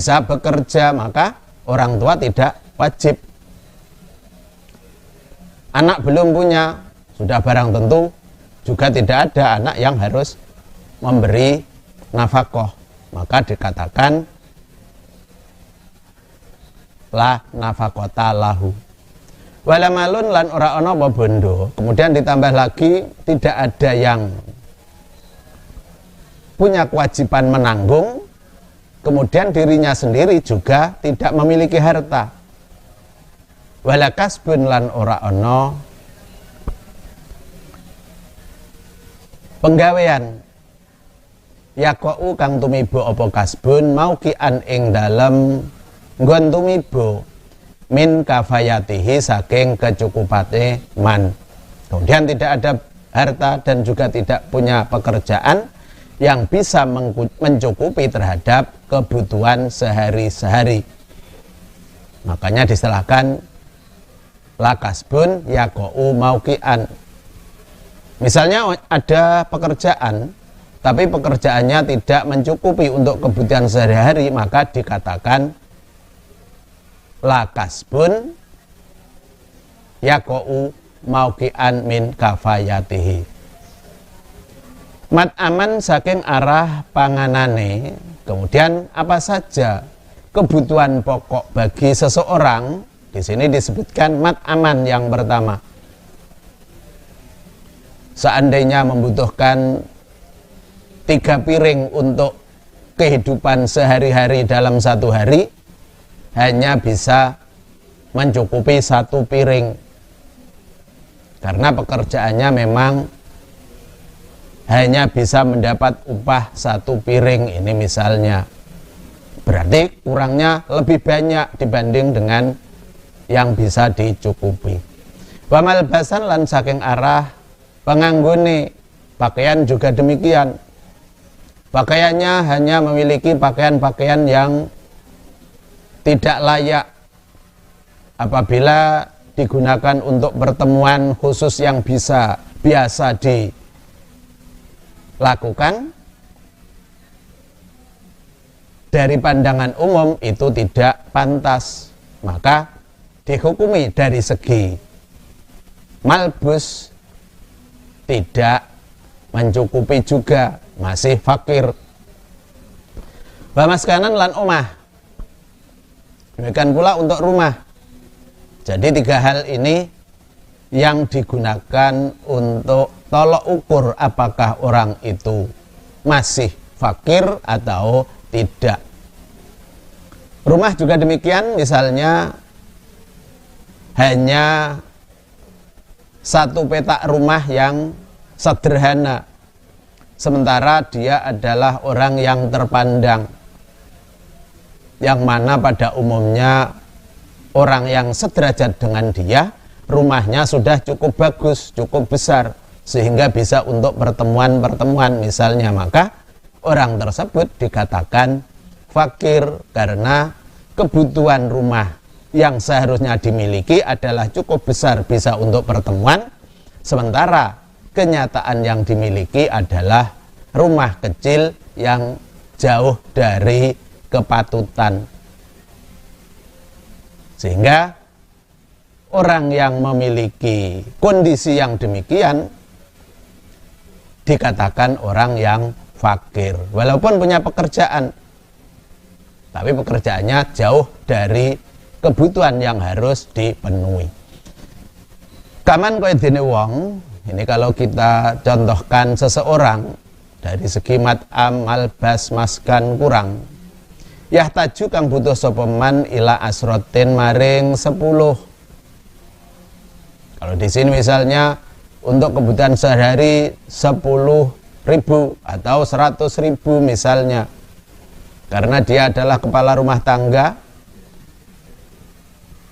bisa bekerja, maka orang tua tidak wajib. Anak belum punya, sudah barang tentu juga tidak ada anak yang harus memberi nafkah, maka dikatakan la nafaqata lahu. Wala malun lan ora ana apa bondo. Kemudian ditambah lagi tidak ada yang punya kewajiban menanggung, kemudian dirinya sendiri juga tidak memiliki harta. Wala kasbun lan ora ana penggawean yaqau kang tumibo apa kasbun mauqian ing dalem nggon tumibo min kafayatihi saking kecukupate man. Kemudian tidak ada harta dan juga tidak punya pekerjaan yang bisa mencukupi terhadap kebutuhan sehari-hari. Makanya distelahkan lakasbun yaqau mauqian. Misalnya ada pekerjaan tapi pekerjaannya tidak mencukupi untuk kebutuhan sehari-hari, maka dikatakan la kasbun yaqau mauqian min kafayatihi. Mat aman saking arah panganane. Kemudian apa saja kebutuhan pokok bagi seseorang? Di sini disebutkan mat aman yang pertama. Seandainya membutuhkan 3 piring untuk kehidupan sehari-hari dalam satu hari, hanya bisa mencukupi 1 piring karena pekerjaannya memang hanya bisa mendapat upah 1 piring ini misalnya, berarti kurangnya lebih banyak dibanding dengan yang bisa dicukupi. Wa malbasan lan saking arah penganggone pakaian juga demikian. Pakaiannya hanya memiliki pakaian-pakaian yang tidak layak apabila digunakan untuk pertemuan khusus yang biasa dilakukan. Dari pandangan umum itu tidak pantas, maka dihukumi dari segi malbus tidak mencukupi juga, masih fakir. Wa maskanan lan omah, demikian pula untuk rumah. Jadi 3 hal ini yang digunakan untuk tolok ukur apakah orang itu masih fakir atau tidak. Rumah juga demikian, misalnya hanya 1 petak rumah yang sederhana, sementara dia adalah orang yang terpandang, yang mana pada umumnya orang yang sederajat dengan dia, rumahnya sudah cukup bagus, cukup besar, sehingga bisa untuk pertemuan-pertemuan misalnya, maka orang tersebut dikatakan fakir karena kebutuhan rumah yang seharusnya dimiliki adalah cukup besar, bisa untuk pertemuan, sementara kenyataan yang dimiliki adalah rumah kecil yang jauh dari kepatutan. Sehingga orang yang memiliki kondisi yang demikian dikatakan orang yang fakir, walaupun punya pekerjaan, tapi pekerjaannya jauh dari kebutuhan yang harus dipenuhi. Kaman kowe dene wong, ini kalau kita contohkan seseorang dari segi mat'am, malbas, maskan kurang, yahtaju kang butuh sapa man ila asrotin maring 10. Kalau di sini misalnya untuk kebutuhan sehari 10.000 atau 100.000 misalnya, karena dia adalah kepala rumah tangga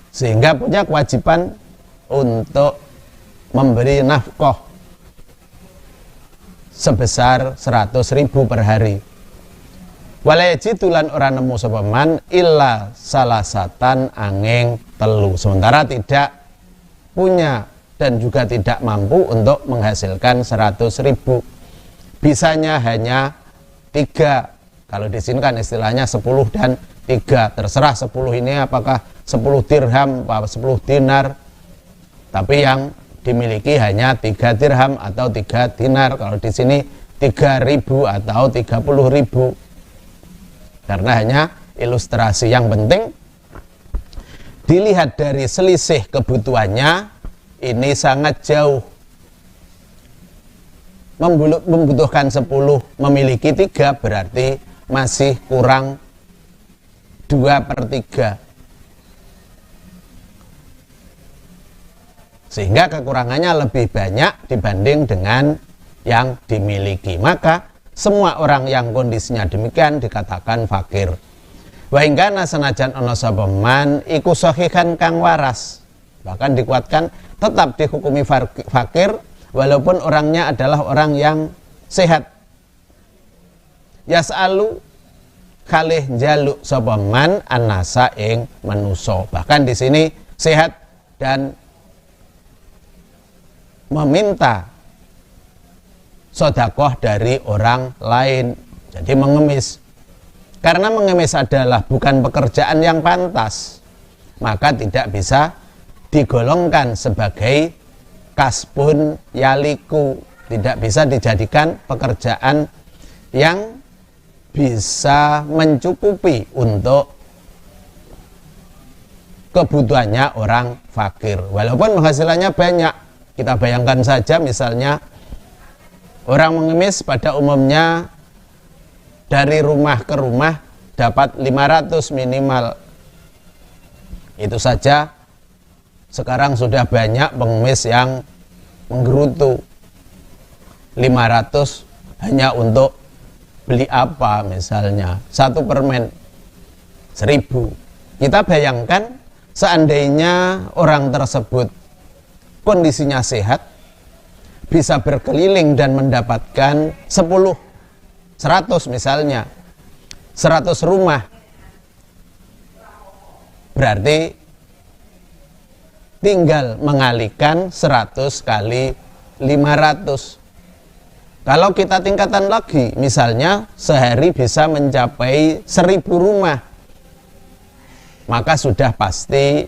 sehingga punya kewajiban untuk memberi nafkah sebesar 100.000 per hari. Walayajidu lan ora nemu sapa man illa salasatan angin 3, sementara tidak punya dan juga tidak mampu untuk menghasilkan 100.000, bisanya hanya 3. Kalau di sini kan istilahnya 10 dan 3, terserah 10 ini apakah 10 dirham apa 10 dinar, tapi yang dimiliki hanya 3 dirham atau 3 dinar. Kalau di sini 3.000 atau 30.000, karena hanya ilustrasi. Yang penting dilihat dari selisih kebutuhannya, ini sangat jauh. Membutuhkan 10, memiliki 3, berarti masih kurang 2/3, sehingga kekurangannya lebih banyak dibanding dengan yang dimiliki. Maka semua orang yang kondisinya demikian dikatakan fakir. Wa ingkana senajan ana sapa man iku sahihan kang waras, bahkan dikuatkan tetap dihukumi fakir walaupun orangnya adalah orang yang sehat. Yas'alu kalih jaluk sapa man anasa ing manusa, bahkan di sini sehat dan meminta sedekah dari orang lain, jadi mengemis. Karena mengemis adalah bukan pekerjaan yang pantas, maka tidak bisa digolongkan sebagai kasbun yaliku, tidak bisa dijadikan pekerjaan yang bisa mencukupi untuk kebutuhannya orang fakir walaupun penghasilannya banyak. Kita bayangkan saja misalnya orang mengemis pada umumnya dari rumah ke rumah dapat 500 minimal. Itu saja sekarang sudah banyak pengemis yang menggerutu. 500 hanya untuk beli apa, misalnya 1 permen 1.000. Kita bayangkan seandainya orang tersebut kondisinya sehat, bisa berkeliling dan mendapatkan 100 misalnya 100 rumah, berarti tinggal mengalihkan 100 kali 500. Kalau kita tingkatan lagi, misalnya sehari bisa mencapai 1.000 rumah, maka sudah pasti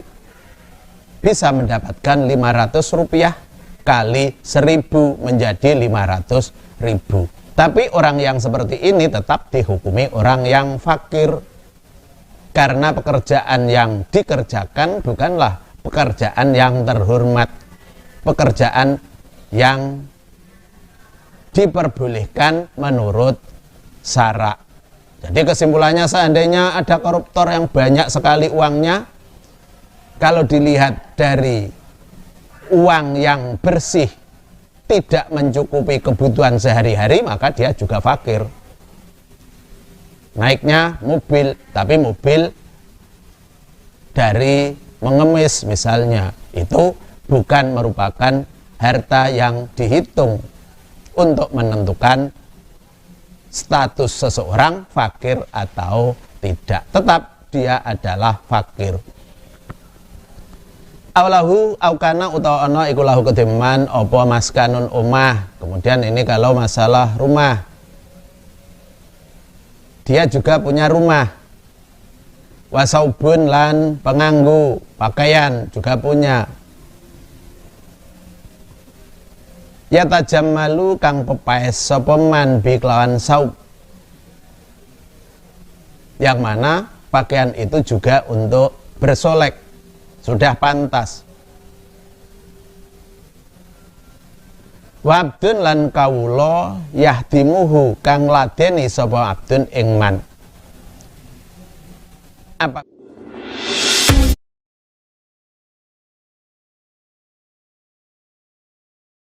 bisa mendapatkan 500 rupiah kali 1.000 menjadi 500.000. Tapi orang yang seperti ini tetap dihukumi orang yang fakir, karena pekerjaan yang dikerjakan bukanlah pekerjaan yang terhormat, pekerjaan yang diperbolehkan menurut syara. Jadi kesimpulannya, seandainya ada koruptor yang banyak sekali uangnya, kalau dilihat dari uang yang bersih tidak mencukupi kebutuhan sehari-hari, maka dia juga fakir. Naiknya mobil, tapi mobil dari mengemis misalnya, itu bukan merupakan harta yang dihitung untuk menentukan status seseorang fakir atau tidak. Tetap dia adalah fakir. Aulahu aukana utawa ana iku lahu kedeman apa maskanun omah. Kemudian ini kalau masalah rumah, dia juga punya rumah. Wasaubun lan penganggu pakaian juga punya. Ya tajammalu kang pepaes sapa man bi kelawan saub, yang mana pakaian itu juga untuk bersolek, sudah pantas. Wa abdun lan kawula yahdimuhu kang ladeni sapa abdun ing man. Apa